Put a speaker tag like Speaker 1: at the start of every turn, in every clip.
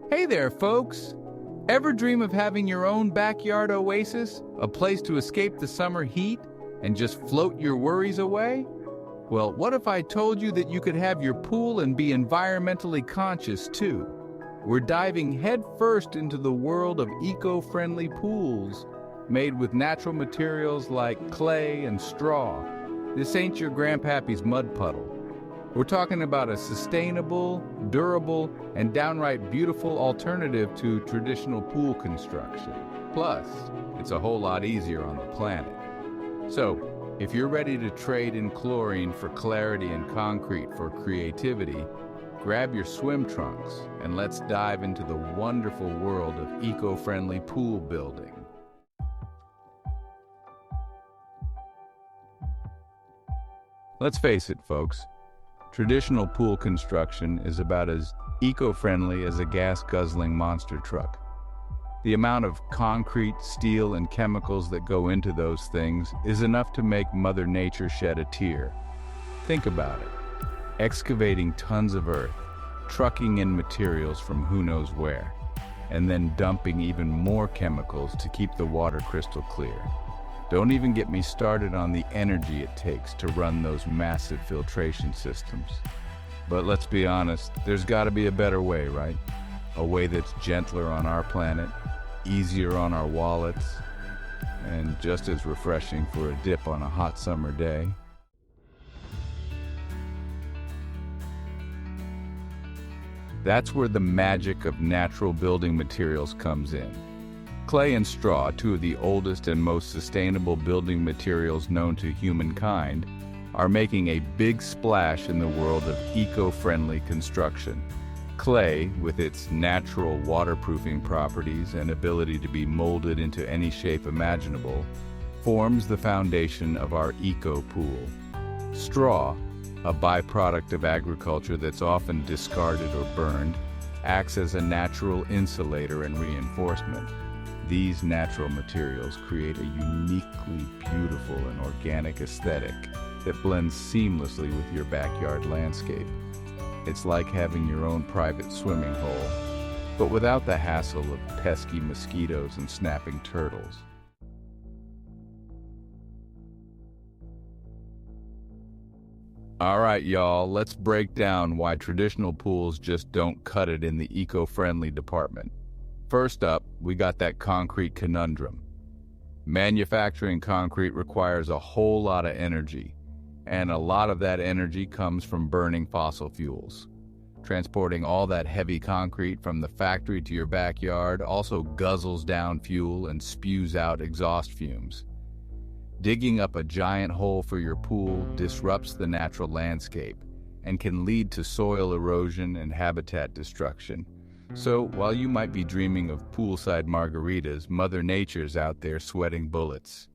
Speaker 1: Hey there, folks! Ever dream of having your own backyard oasis? A place to escape the summer heat and just float your worries away? Well, what if I told you that you could have your pool and be environmentally conscious too? We're diving headfirst into the world of eco-friendly pools made with natural materials like clay and straw. This ain't your grandpappy's mud puddle. We're talking about a sustainable, durable, and downright beautiful alternative to traditional pool construction. Plus, it's a whole lot easier on the planet. So, if you're ready to trade in chlorine for clarity and concrete for creativity, grab your swim trunks and let's dive into the wonderful world of eco-friendly pool building. Let's face it, folks. Traditional pool construction is about as eco-friendly as a gas-guzzling monster truck. The amount of concrete, steel, and chemicals that go into those things is enough to make Mother Nature shed a tear. Think about it. Excavating tons of earth, trucking in materials from who knows where, and then dumping even more chemicals to keep the water crystal clear. Don't even get me started on the energy it takes to run those massive filtration systems. But let's be honest, there's got to be a better way, right? A way that's gentler on our planet, easier on our wallets, and just as refreshing for a dip on a hot summer day. That's where the magic of natural building materials comes in. Clay and straw, two of the oldest and most sustainable building materials known to humankind, are making a big splash in the world of eco-friendly construction. Clay, with its natural waterproofing properties and ability to be molded into any shape imaginable, forms the foundation of our eco-pool. Straw, a byproduct of agriculture that's often discarded or burned, acts as a natural insulator and reinforcement. These natural materials create a uniquely beautiful and organic aesthetic that blends seamlessly with your backyard landscape. It's like having your own private swimming hole, but without the hassle of pesky mosquitoes and snapping turtles. All right, y'all, let's break down why traditional pools just don't cut it in the eco-friendly department. First up, we got that concrete conundrum. Manufacturing concrete requires a whole lot of energy, and a lot of that energy comes from burning fossil fuels. Transporting all that heavy concrete from the factory to your backyard also guzzles down fuel and spews out exhaust fumes. Digging up a giant hole for your pool disrupts the natural landscape and can lead to soil erosion and habitat destruction. So, while you might be dreaming of poolside margaritas, Mother Nature's out there sweating bullets.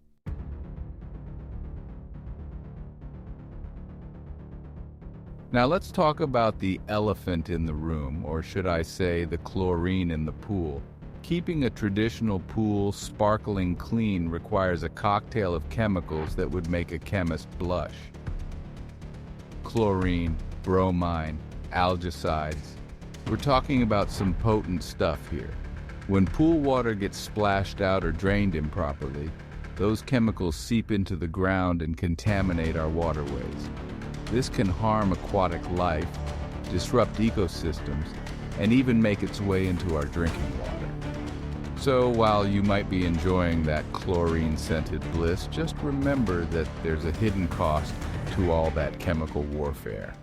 Speaker 1: Now let's talk about the elephant in the room, or should I say the chlorine in the pool. Keeping a traditional pool sparkling clean requires a cocktail of chemicals that would make a chemist blush. Chlorine, bromine, algicides. We're talking about some potent stuff here. When pool water gets splashed out or drained improperly, those chemicals seep into the ground and contaminate our waterways. This can harm aquatic life, disrupt ecosystems, and even make its way into our drinking water. So while you might be enjoying that chlorine-scented bliss, just remember that there's a hidden cost to all that chemical warfare.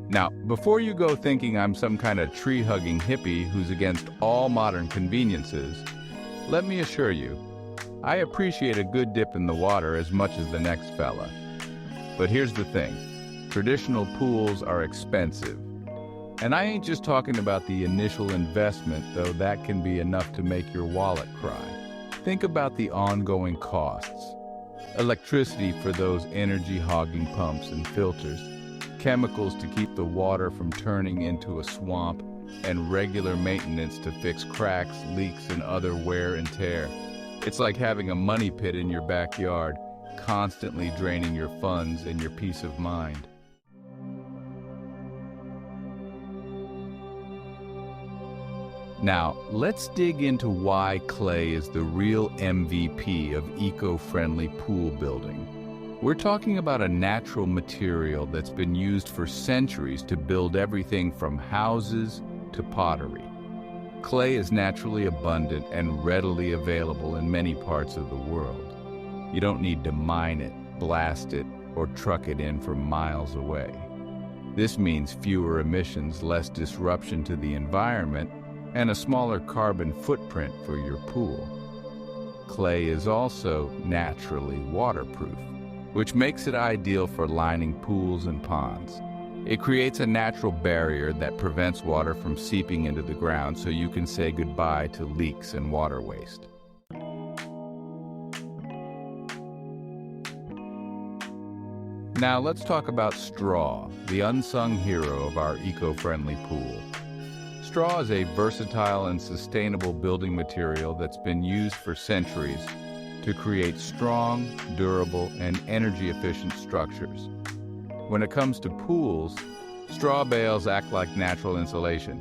Speaker 1: Now, before you go thinking I'm some kind of tree-hugging hippie who's against all modern conveniences, let me assure you, I appreciate a good dip in the water as much as the next fella. But here's the thing, traditional pools are expensive. And I ain't just talking about the initial investment, though that can be enough to make your wallet cry. Think about the ongoing costs. Electricity for those energy-hogging pumps and filters, chemicals to keep the water from turning into a swamp, and regular maintenance to fix cracks, leaks, and other wear and tear. It's like having a money pit in your backyard, constantly draining your funds and your peace of mind. Now, let's dig into why clay is the real MVP of eco-friendly pool building. We're talking about a natural material that's been used for centuries to build everything from houses to pottery. Clay is naturally abundant and readily available in many parts of the world. You don't need to mine it, blast it, or truck it in from miles away. This means fewer emissions, less disruption to the environment, and a smaller carbon footprint for your pool. Clay is also naturally waterproof, which makes it ideal for lining pools and ponds. It creates a natural barrier that prevents water from seeping into the ground so you can say goodbye to leaks and water waste. Now let's talk about straw, the unsung hero of our eco-friendly pool. Straw is a versatile and sustainable building material that's been used for centuries to create strong, durable, and energy-efficient structures. When it comes to pools, straw bales act like natural insulation,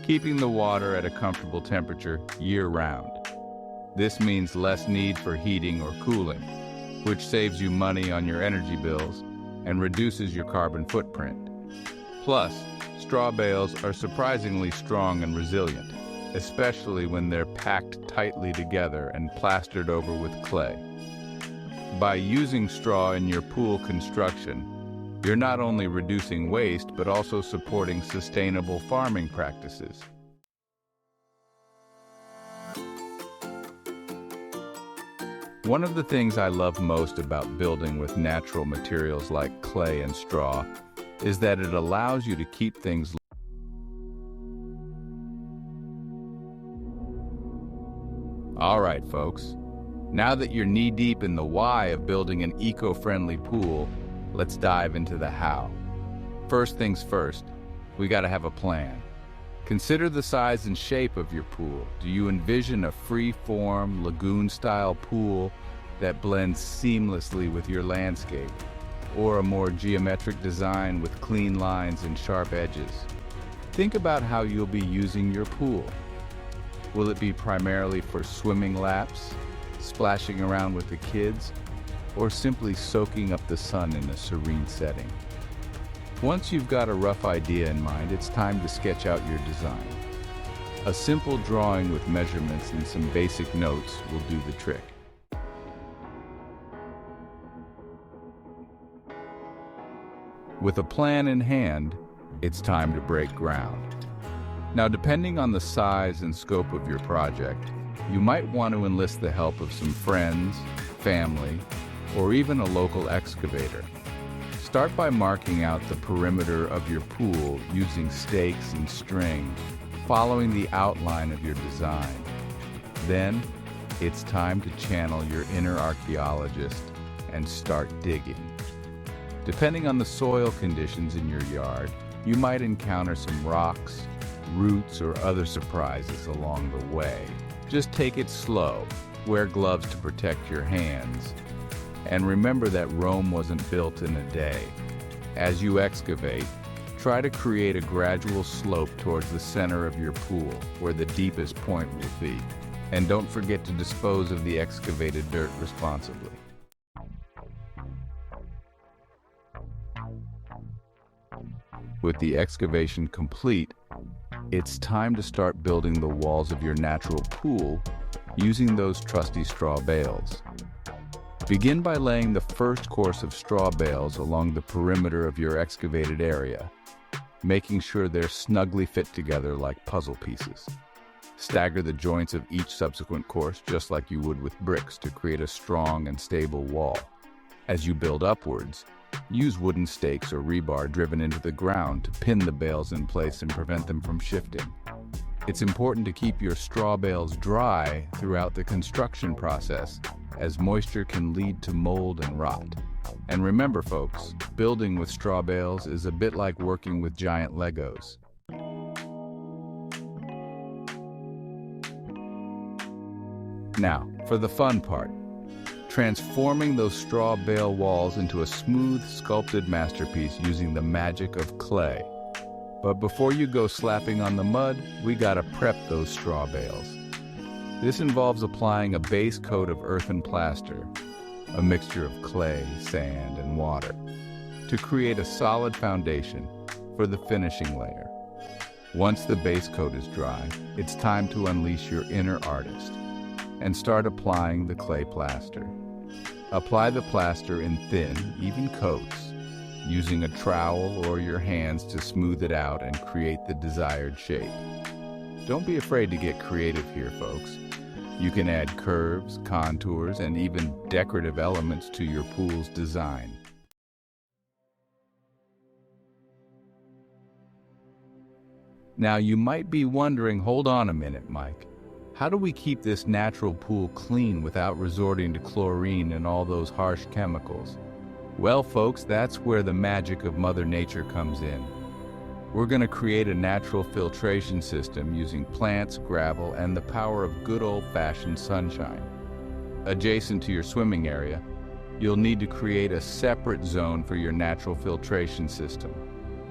Speaker 1: keeping the water at a comfortable temperature year-round. This means less need for heating or cooling, which saves you money on your energy bills and reduces your carbon footprint. Plus, straw bales are surprisingly strong and resilient, especially when they're packed tightly together and plastered over with clay. By using straw in your pool construction, you're not only reducing waste, but also supporting sustainable farming practices. One of the things I love most about building with natural materials like clay and straw is that it allows you to keep things. All right, folks. Now that you're knee-deep in the why of building an eco-friendly pool, let's dive into the how. First things first, we gotta have a plan. Consider the size and shape of your pool. Do you envision a free-form, lagoon-style pool that blends seamlessly with your landscape? Or a more geometric design with clean lines and sharp edges? Think about how you'll be using your pool. Will it be primarily for swimming laps, splashing around with the kids, or simply soaking up the sun in a serene setting? Once you've got a rough idea in mind, it's time to sketch out your design. A simple drawing with measurements and some basic notes will do the trick. With a plan in hand, it's time to break ground. Now, depending on the size and scope of your project, you might want to enlist the help of some friends, family, or even a local excavator. Start by marking out the perimeter of your pool using stakes and string, following the outline of your design. Then, it's time to channel your inner archaeologist and start digging. Depending on the soil conditions in your yard, you might encounter some rocks, roots, or other surprises along the way. Just take it slow, wear gloves to protect your hands, and remember that Rome wasn't built in a day. As you excavate, try to create a gradual slope towards the center of your pool, where the deepest point will be. And don't forget to dispose of the excavated dirt responsibly. With the excavation complete, it's time to start building the walls of your natural pool using those trusty straw bales. Begin by laying the first course of straw bales along the perimeter of your excavated area, making sure they're snugly fit together like puzzle pieces. Stagger the joints of each subsequent course just like you would with bricks to create a strong and stable wall. As you build upwards, use wooden stakes or rebar driven into the ground to pin the bales in place and prevent them from shifting. It's important to keep your straw bales dry throughout the construction process, as moisture can lead to mold and rot. And remember, folks, building with straw bales is a bit like working with giant Legos. Now, for the fun part. Transforming those straw bale walls into a smooth, sculpted masterpiece using the magic of clay. But before you go slapping on the mud, we gotta prep those straw bales. This involves applying a base coat of earth and plaster, a mixture of clay, sand, and water, to create a solid foundation for the finishing layer. Once the base coat is dry, it's time to unleash your inner artist and start applying the clay plaster. Apply the plaster in thin, even coats, using a trowel or your hands to smooth it out and create the desired shape. Don't be afraid to get creative here, folks. You can add curves, contours, and even decorative elements to your pool's design. Now you might be wondering, hold on a minute, Mike. How do we keep this natural pool clean without resorting to chlorine and all those harsh chemicals? Well, folks, that's where the magic of Mother Nature comes in. We're going to create a natural filtration system using plants, gravel, and the power of good old-fashioned sunshine. Adjacent to your swimming area, you'll need to create a separate zone for your natural filtration system.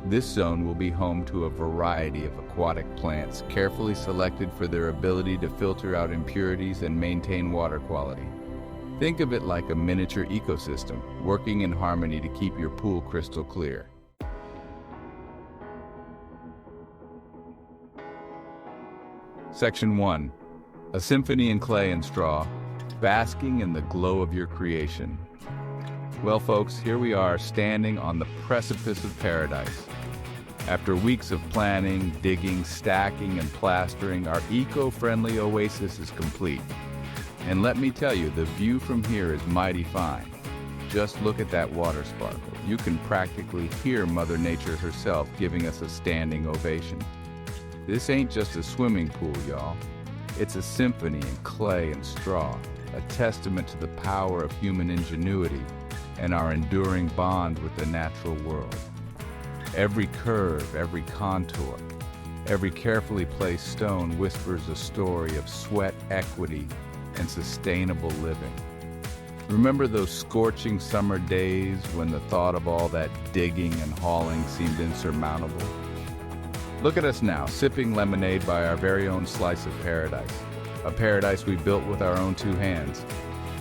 Speaker 1: This zone will be home to a variety of aquatic plants, carefully selected for their ability to filter out impurities and maintain water quality. Think of it like a miniature ecosystem, working in harmony to keep your pool crystal clear. Section 1. A symphony in clay and straw, basking in the glow of your creation. Well, folks, here we are standing on the precipice of paradise. After weeks of planning, digging, stacking, and plastering, our eco-friendly oasis is complete. And let me tell you, the view from here is mighty fine. Just look at that water sparkle. You can practically hear Mother Nature herself giving us a standing ovation. This ain't just a swimming pool, y'all. It's a symphony in clay and straw, a testament to the power of human ingenuity and our enduring bond with the natural world. Every curve, every contour, every carefully placed stone whispers a story of sweat, equity, and sustainable living. Remember those scorching summer days when the thought of all that digging and hauling seemed insurmountable? Look at us now, sipping lemonade by our very own slice of paradise, a paradise we built with our own two hands.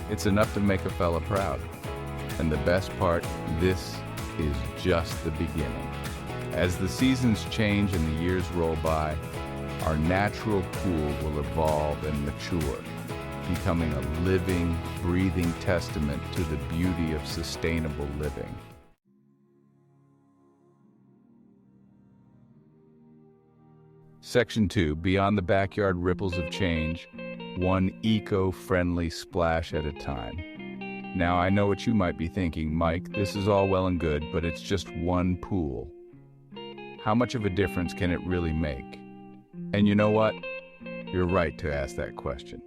Speaker 1: It's enough to make a fella proud. And the best part, this is just the beginning. As the seasons change and the years roll by, our natural pool will evolve and mature, becoming a living, breathing testament to the beauty of sustainable living. Section 2, Beyond the Backyard Ripples of Change, one eco-friendly splash at a time. Now, I know what you might be thinking, Mike, this is all well and good, but it's just one pool. How much of a difference can it really make? And you know what? You're right to ask that question.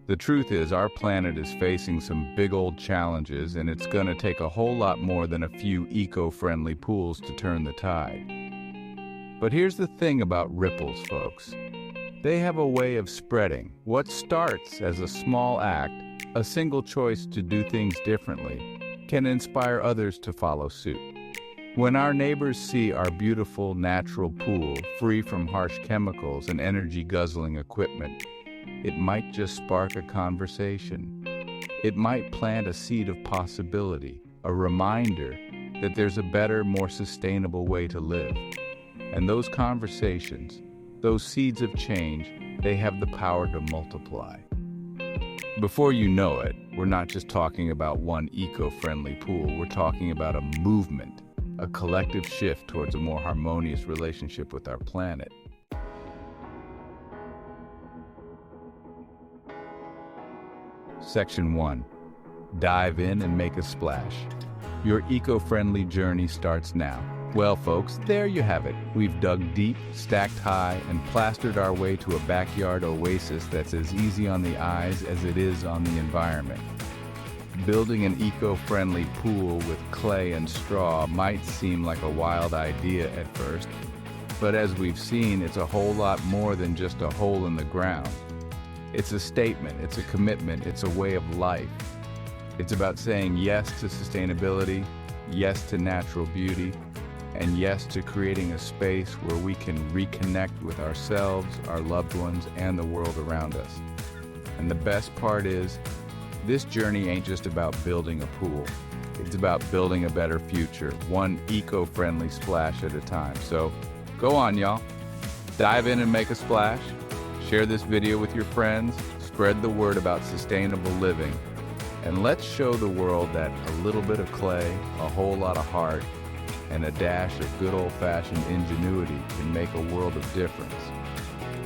Speaker 1: The truth is, our planet is facing some big old challenges, and it's gonna take a whole lot more than a few eco-friendly pools to turn the tide. But here's the thing about ripples, folks. They have a way of spreading. What starts as a small act, a single choice to do things differently, can inspire others to follow suit. When our neighbors see our beautiful natural pool free from harsh chemicals and energy-guzzling equipment, it might just spark a conversation. It might plant a seed of possibility, a reminder that there's a better, more sustainable way to live. And those conversations, those seeds of change, they have the power to multiply. Before you know it, we're not just talking about one eco-friendly pool, we're talking about a movement, a collective shift towards a more harmonious relationship with our planet. Section 1. Dive in and make a splash. Your eco-friendly journey starts now. Well, folks, there you have it. We've dug deep, stacked high, and plastered our way to a backyard oasis that's as easy on the eyes as it is on the environment. Building an eco-friendly pool with clay and straw might seem like a wild idea at first, but as we've seen, it's a whole lot more than just a hole in the ground. It's a statement, it's a commitment, it's a way of life. It's about saying yes to sustainability, yes to natural beauty, and yes to creating a space where we can reconnect with ourselves, our loved ones, and the world around us. And the best part is, this journey ain't just about building a pool. It's about building a better future, one eco-friendly splash at a time. So go on, y'all. Dive in and make a splash. Share this video with your friends. Spread the word about sustainable living. And let's show the world that a little bit of clay, a whole lot of heart, and a dash of good old-fashioned ingenuity can make a world of difference.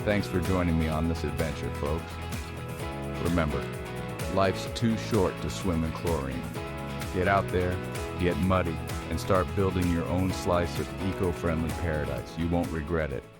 Speaker 1: Thanks for joining me on this adventure, folks. Remember, life's too short to swim in chlorine. Get out there, get muddy, and start building your own slice of eco-friendly paradise. You won't regret it.